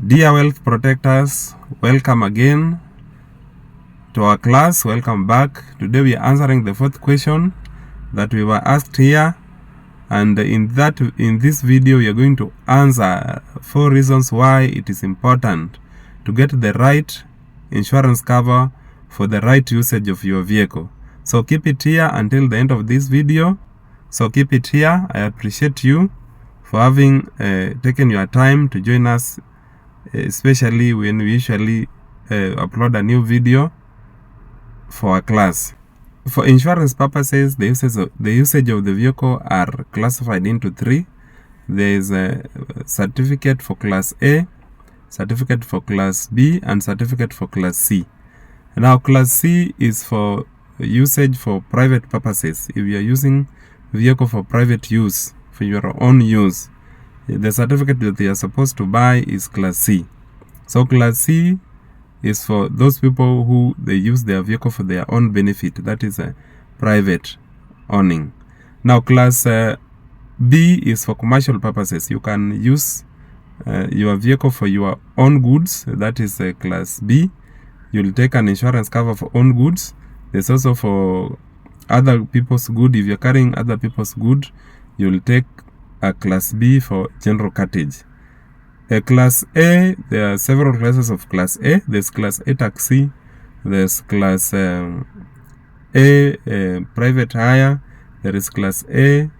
Dear wealth protectors, welcome again to our class. Welcome back. Today we are answering the fourth question that we were asked here, and in this video we are going to answer 4 reasons why it is important to get the right insurance cover for the right usage of your vehicle. So keep it here until the end of this video. So keep it here. I appreciate you for having taken your time to join us, especially when we usually upload a new video for a class. For insurance purposes, the usage of the vehicle are classified into 3. There is a certificate for class A, certificate for class B, and certificate for class C. Now class C is for usage for private purposes. If you are using vehicle for private use, for your own use, the certificate that you are supposed to buy is class C. So class C is for those people who they use their vehicle for their own benefit. That is a private owning. Now class B is for commercial purposes. You can use your vehicle for your own goods. That is class B. You'll take an insurance cover for own goods. There's also for other people's good. If you're carrying other people's good, you'll take a class B for general cartage. Class A, there are several classes of class A. There's class A taxi, there's class A private hire, there is class A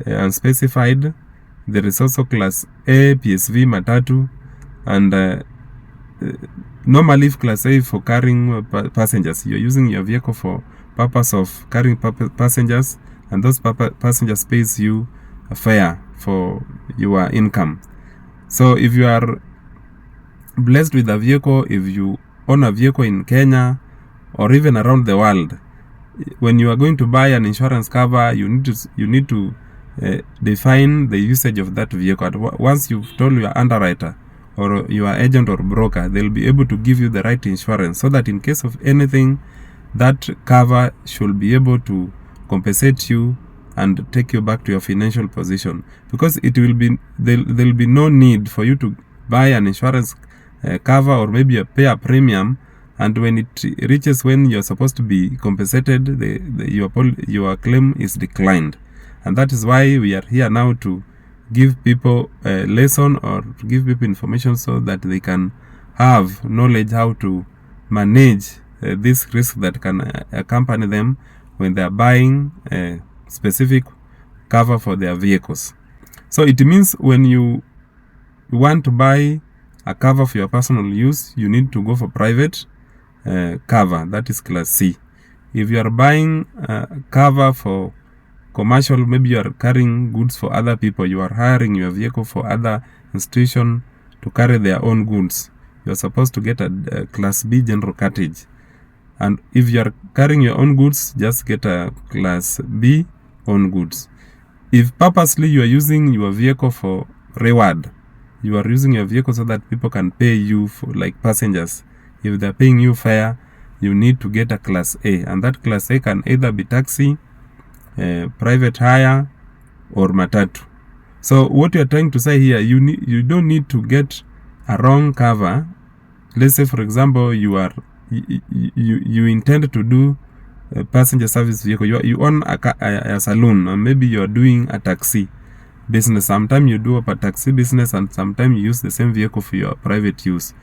unspecified, there is also class A PSV matatu, and normally if class A for carrying passengers, you're using your vehicle for purpose of carrying passengers, and those passengers pays you a fare for your income. So if you are blessed with a vehicle, if you own a vehicle in Kenya or even around the world, when you are going to buy an insurance cover, you need to define the usage of that vehicle. Once you've told your underwriter or your agent or broker, they'll be able to give you the right insurance, so that in case of anything, that cover should be able to compensate you and take you back to your financial position. Because it will be there'll be no need for you to buy an insurance cover or maybe pay a premium, and when it reaches when you're supposed to be compensated, your claim is declined. And that is why we are here now, to give people a lesson or to give people information so that they can have knowledge how to manage this risk that can accompany them when they are buying specific cover for their vehicles. So it means when you want to buy a cover for your personal use, you need to go for private cover. That is class C. If you are buying cover for commercial, maybe you are carrying goods for other people, you are hiring your vehicle for other institutions to carry their own goods, you are supposed to get a class B general cartage. And if you are carrying your own goods, just get a class B own goods. If purposely you are using your vehicle for reward, you are using your vehicle so that people can pay you for, like passengers, if they are paying you fare, you need to get a class A, and that class A can either be taxi, private hire, or matatu. So what you are trying to say here, you don't need to get a wrong cover. Let's say, for example, you intend to do a passenger service vehicle. You own a saloon, or maybe you are doing a taxi business. Sometimes you do a taxi business, and sometimes you use the same vehicle for your private use.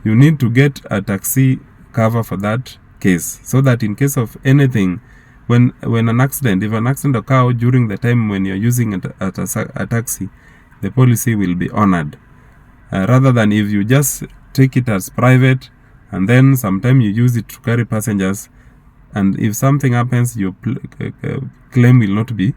You need to get a taxi cover for that case, so that in case of anything, when an accident, if an accident occurs during the time when you're using a taxi, the policy will be honored, rather than if you just take it as private and then sometimes you use it to carry passengers, and if something happens, your claim will not be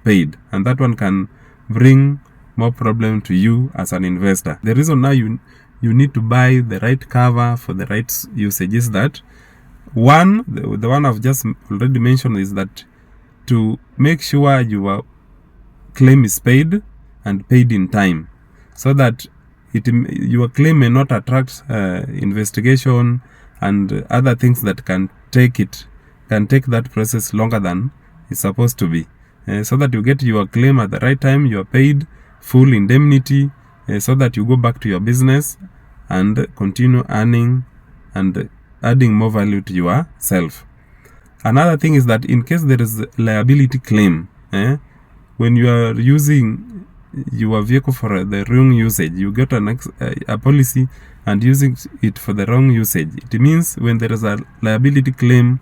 paid, and that one can bring more problem to you as an investor. The reason now you need to buy the right cover for the right usage is that, one, the one I've just already mentioned, is that to make sure your claim is paid and paid in time, so that your claim may not attract investigation and other things that can take that process longer than it's supposed to be, so that you get your claim at the right time, you are paid full indemnity, so that you go back to your business and continue earning and adding more value to yourself. Another thing is that in case there is a liability claim, when you are using your vehicle for the wrong usage, you get a policy and using it for the wrong usage. It means when there is a liability claim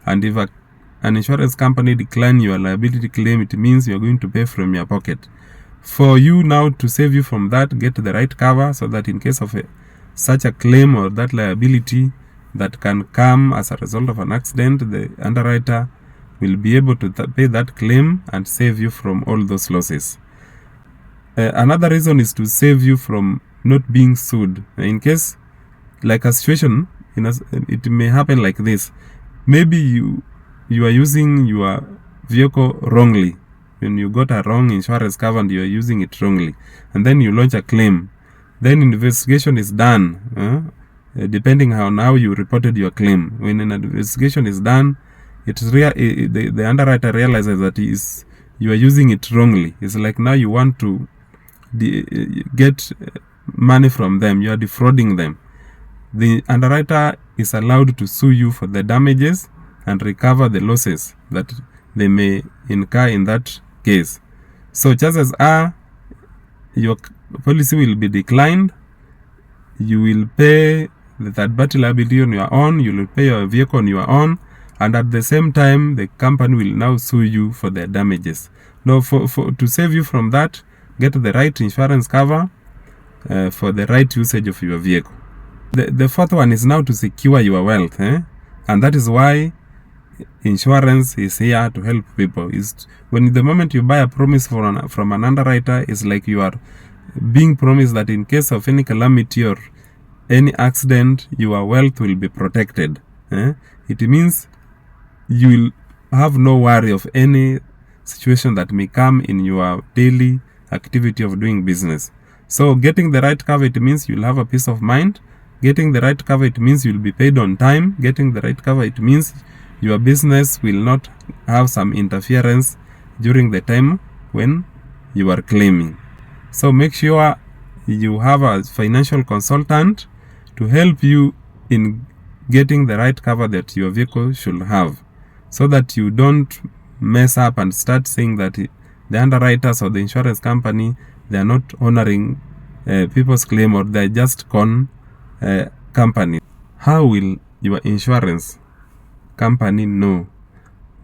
and if an insurance company decline your liability claim, it means you are going to pay from your pocket. For you now to save you from that, get the right cover so that in case of such a claim or that liability that can come as a result of an accident, the underwriter will be able to pay that claim and save you from all those losses. Another reason is to save you from not being sued. In case, like a situation, it may happen like this. Maybe you are using your vehicle wrongly. When you got a wrong insurance cover and you are using it wrongly, and then you launch a claim, then investigation is done, depending on how you reported your claim. When an investigation is done, the underwriter realizes that you are using it wrongly. It's like now you want to get money from them, you are defrauding them. The underwriter is allowed to sue you for the damages and recover the losses that they may incur in that case. So chances are your policy will be declined, you will pay the third party liability on your own, you will pay your vehicle on your own, and at the same time the company will now sue you for their damages. Now to save you from that, get the right insurance cover for the right usage of your vehicle. The fourth one is now to secure your wealth, and that is why insurance is here to help people. When the moment you buy a promise from an underwriter, it's like you are being promised that in case of any calamity or any accident, your wealth will be protected. It means you will have no worry of any situation that may come in your daily activity of doing business. So getting the right cover, it means you'll have a peace of mind. Getting the right cover, it means you'll be paid on time. Getting the right cover, it means your business will not have some interference during the time when you are claiming. So make sure you have a financial consultant to help you in getting the right cover that your vehicle should have, so that you don't mess up and start saying that the underwriters or the insurance company, they are not honoring people's claim, or they're just con company. How will your insurance company know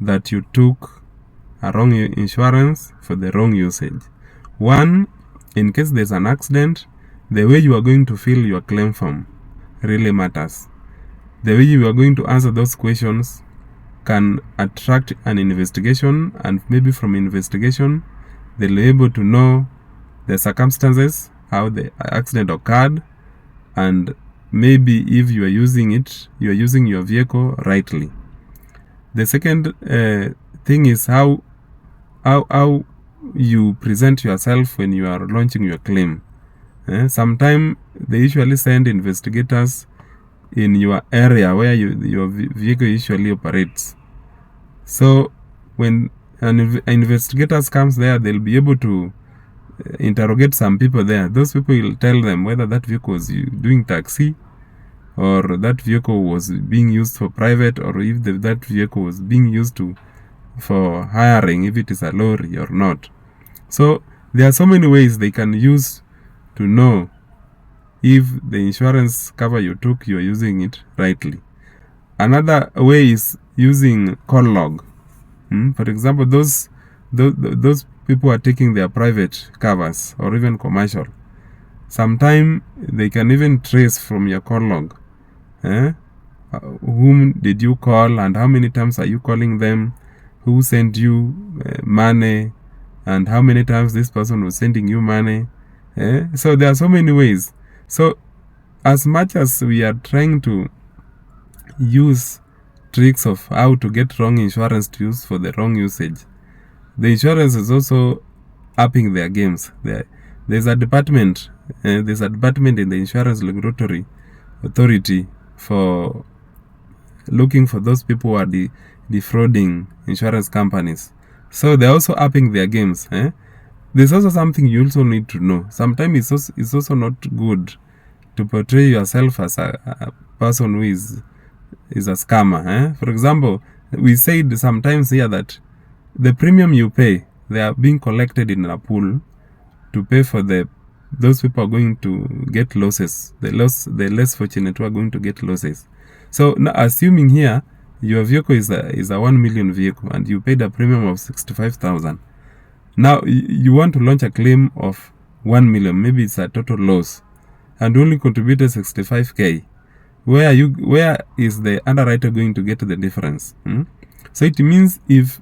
that you took a wrong insurance for the wrong usage? One, in case there's an accident, the way you are going to fill your claim form really matters. The way you are going to answer those questions can attract an investigation, and maybe from investigation they'll be able to know the circumstances, how the accident occurred, and maybe if you are using your vehicle rightly. The second thing is how you present yourself when you are launching your claim. Sometimes they usually send investigators in your area where your vehicle usually operates. So when an investigators comes there, they'll be able to interrogate some people there. Those people will tell them whether that vehicle was doing taxi, or that vehicle was being used for private, or if that vehicle was being used for hiring, if it is a lorry or not. So there are so many ways they can use to know if the insurance cover you took, you are using it rightly. Another way is using call log. For example, those people are taking their private covers or even commercial. Sometimes they can even trace from your call log. Whom did you call and how many times are you calling them? Who sent you money, and how many times this person was sending you money? So there are so many ways. So as much as we are trying to use tricks of how to get wrong insurance to use for the wrong usage, the insurance is also upping their games. There's a department in the insurance regulatory authority for looking for those people who are defrauding insurance companies. So they're also upping their games. There's also something you also need to know. Sometimes it's also not good portray yourself as a person who is a scammer. For example, we said sometimes here that the premium you pay, they are being collected in a pool to pay for those people are going to get losses. The less fortunate who are going to get losses. So now, assuming here your vehicle is a 1 million vehicle and you paid a premium of 65,000. Now you want to launch a claim of 1 million, maybe it's a total loss, and only contributed 65k. Where is the underwriter going to get the difference? So it means if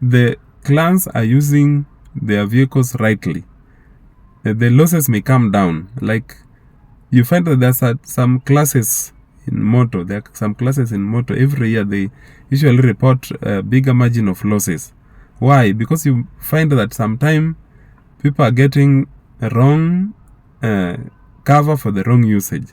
the clients are using their vehicles rightly, the losses may come down. Like you find that there's some classes in motor. There are some classes in motor. Every year they usually report a bigger margin of losses. Why? Because you find that sometimes people are getting a wrong cover for the wrong usage.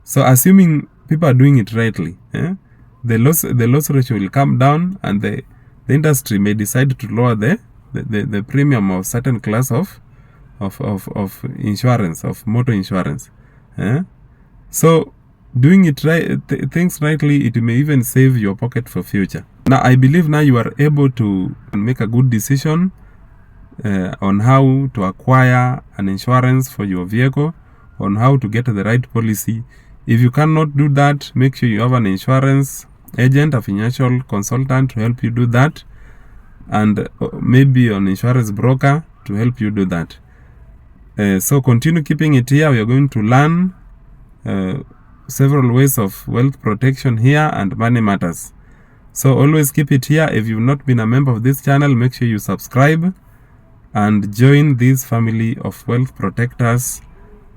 So assuming people are doing it rightly, the loss ratio will come down, and the industry may decide to lower the premium of certain class of insurance, of motor insurance. So doing it right, things rightly, it may even save your pocket for future. Now I believe now you are able to make a good decision on how to acquire an insurance for your vehicle, on how to get the right policy. If you cannot do that, make sure you have an insurance agent, a financial consultant to help you do that, and maybe an insurance broker to help you do that. So continue keeping it here. We are going to learn several ways of wealth protection here and money matters. So always keep it here. If you've not been a member of this channel, make sure you subscribe and join this family of wealth protectors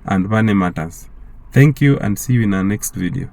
and money matters. Thank you, and see you in our next video.